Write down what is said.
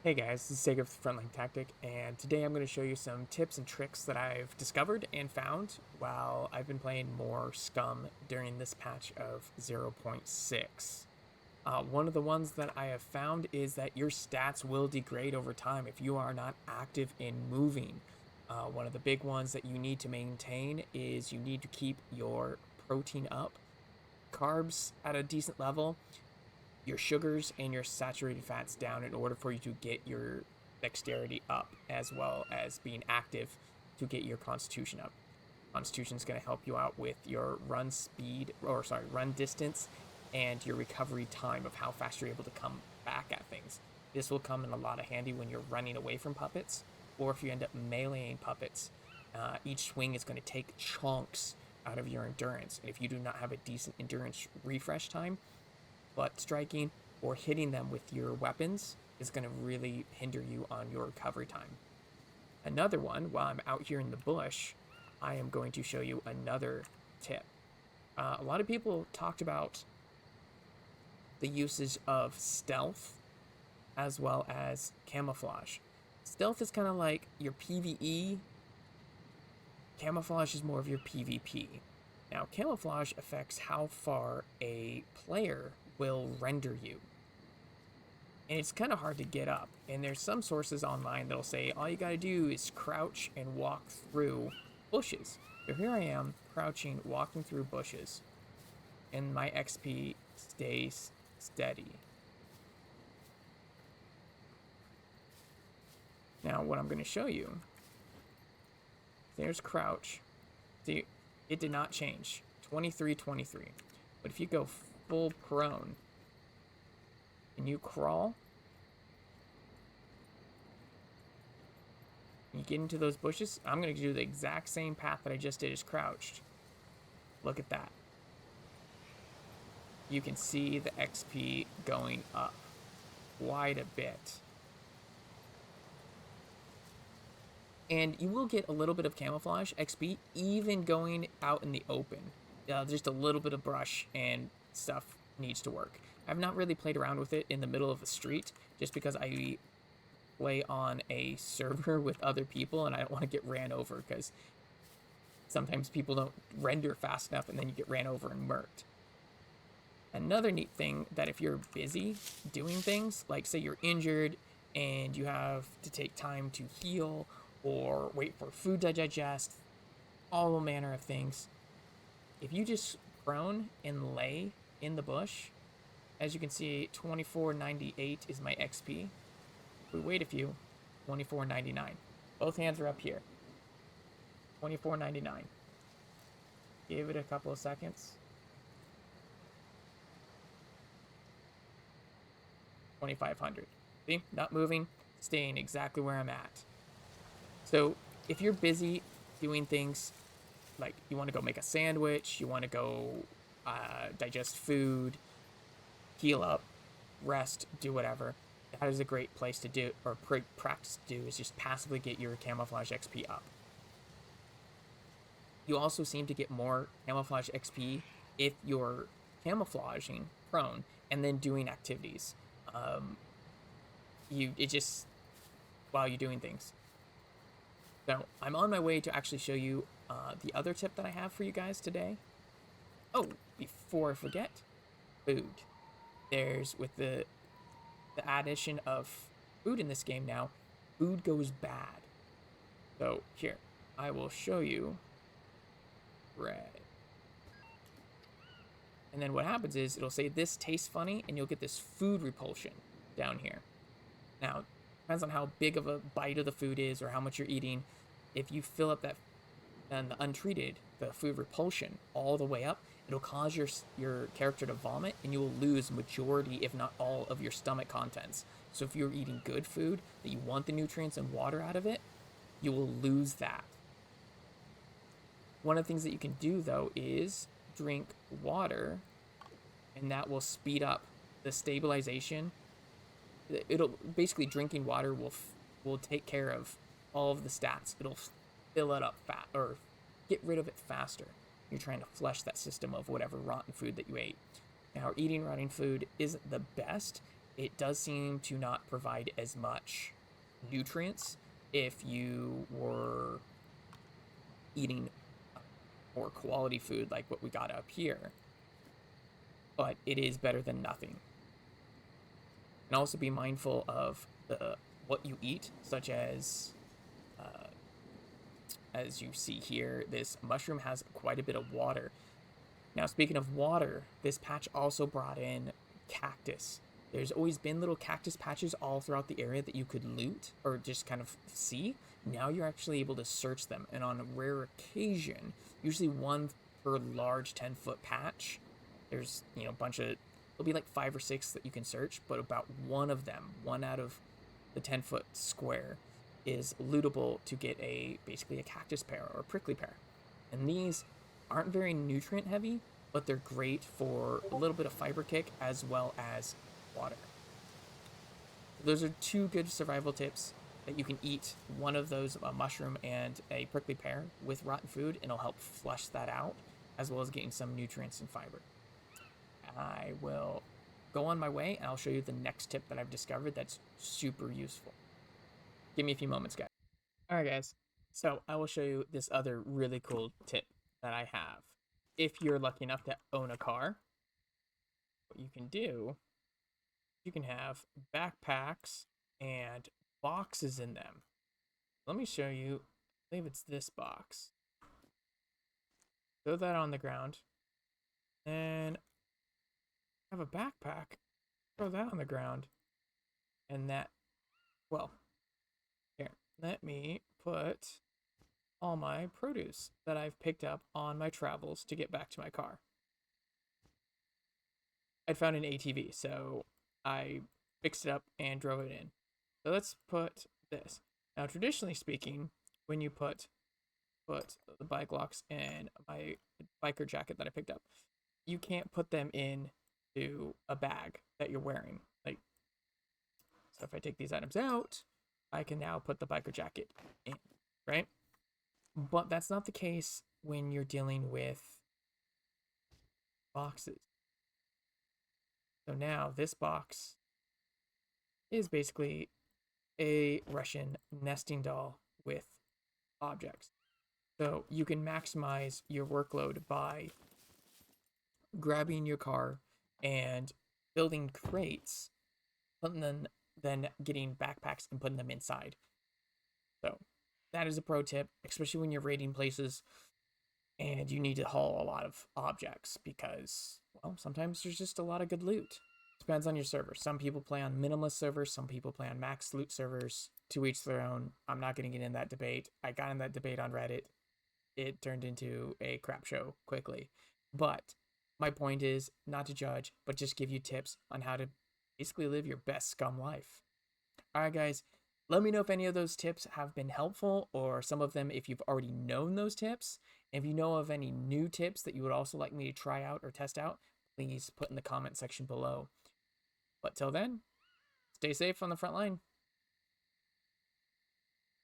Hey guys, this is Segef with Frontlinetactic, and today I'm going to show you some tips and tricks that I've discovered and found while I've been playing more SCUM during this patch of 0.6. One of the ones that I have found is that your stats will degrade over time if you are not active in moving. One of the big ones that you need to maintain is you need to keep your protein up, carbs at a decent level, your sugars and your saturated fats down in order for you to get your dexterity up, as well as being active to get your constitution up. Constitution is going to help you out with your run distance and your recovery time of how fast you're able to come back at things. This will come in a lot of handy when you're running away from puppets, or if you end up meleeing puppets. Each swing is going to take chunks out of your endurance, and if you do not have a decent endurance refresh time, butt striking or hitting them with your weapons is going to really hinder you on your recovery time. Another one, while I'm out here in the bush, I am going to show you another tip. A lot of people talked about the usage of stealth as well as camouflage. Stealth is kind of like your PvE. Camouflage is more of your PvP. Now, camouflage affects how far a player will render you. And it's kind of hard to get up. And there's some sources online that'll say all you gotta do is crouch and walk through bushes. So here I am, crouching, walking through bushes, and my XP stays steady. Now, what I'm going to show you, there's crouch. See, it did not change. 23. But if you go full prone and you crawl and you get into those bushes, I'm going to do the exact same path that I just did as crouched. Look at that. You can see the XP going up quite a bit. And you will get a little bit of camouflage XP even going out in the open. Just a little bit of brush and stuff needs to work. I've not really played around with it in the middle of the street just because I play on a server with other people and I don't want to get ran over because sometimes people don't render fast enough and then you get ran over and murked. Another neat thing that if you're busy doing things, like say you're injured and you have to take time to heal or wait for food to digest, all manner of things, if you just prone and lay in the bush, as you can see, 24.98 is my XP. If we wait a few, 24.99. Both hands are up here. 24.99. Give it a couple of seconds. 2,500. See, not moving, staying exactly where I'm at. So if you're busy doing things like you want to go make a sandwich, you want to go digest food, heal up, rest, do whatever, that is a great place to do, or practice to do, is just passively get your camouflage XP up. You also seem to get more camouflage XP if you're camouflaging prone and then doing activities. While you're doing things. So I'm on my way to actually show you the other tip that I have for you guys today. Oh, before I forget, food. There's, with the addition of food in this game now, food goes bad. So here, I will show you red. And then what happens is it'll say this tastes funny and you'll get this food repulsion down here. Now, depends on how big of a bite of the food is or how much you're eating. If you fill up that and the untreated, the food repulsion all the way up, it'll cause your character to vomit and you will lose majority, if not all, of your stomach contents. So if you're eating good food that you want the nutrients and water out of it, you will lose that. One of the things that you can do though is drink water, and that will speed up the stabilization. It'll basically, drinking water will take care of all of the stats. It'll fill it up or get rid of it faster. You're trying to flush that system of whatever rotten food that you ate. Now, eating rotten food isn't the best it does seem to not provide as much nutrients if you were eating more quality food like what we got up here. But it is better than nothing. And also be mindful of what you eat, such as you see here, this mushroom has quite a bit of water. Now, speaking of water, this patch also brought in cactus. There's always been little cactus patches all throughout the area that you could loot or just kind of see. Now you're actually able to search them, and on a rare occasion, usually one per large 10-foot patch, there's, a bunch of, there'll be like 5 or 6 that you can search, but about one of them, one out of the 10-foot square, is lootable to get basically a cactus pear or a prickly pear. And these aren't very nutrient heavy, but they're great for a little bit of fiber kick as well as water. Those are 2 good survival tips that you can eat one of those, a mushroom and a prickly pear, with rotten food, and it'll help flush that out, as well as getting some nutrients and fiber. I will go on my way, and I'll show you the next tip that I've discovered that's super useful. Give me a few moments, guys. All right, guys. So I will show you this other really cool tip that I have. If you're lucky enough to own a car, what you can do, you can have backpacks and boxes in them. Let me show you. I believe it's this box. Throw that on the ground. And have a backpack. Throw that on the ground. And that, well, here, let me put all my produce that I've picked up on my travels to get back to my car. I'd found an ATV, so I fixed it up and drove it in. So let's put this. Now, traditionally speaking, when you put the bike locks and my biker jacket that I picked up, you can't put them into a bag that you're wearing. Like, so if I take these items out, I can now put the biker jacket in, right? But that's not the case when you're dealing with boxes. So now this box is basically a Russian nesting doll with objects. So you can maximize your workload by grabbing your car and building crates, then getting backpacks and putting them inside. So that is a pro tip, especially when you're raiding places and you need to haul a lot of objects because, well, sometimes there's just a lot of good loot. Depends on your server. Some people play on minimalist servers, some people play on max loot servers. To each their own. I'm not going to get in that debate. I got in that debate on Reddit. It turned into a crap show quickly. But my point is not to judge, but just give you tips on how to basically live your best scum life. All right, guys. Let me know if any of those tips have been helpful, or some of them if you've already known those tips. If you know of any new tips that you would also like me to try out or test out, please put in the comment section below. But till then, stay safe on the front line.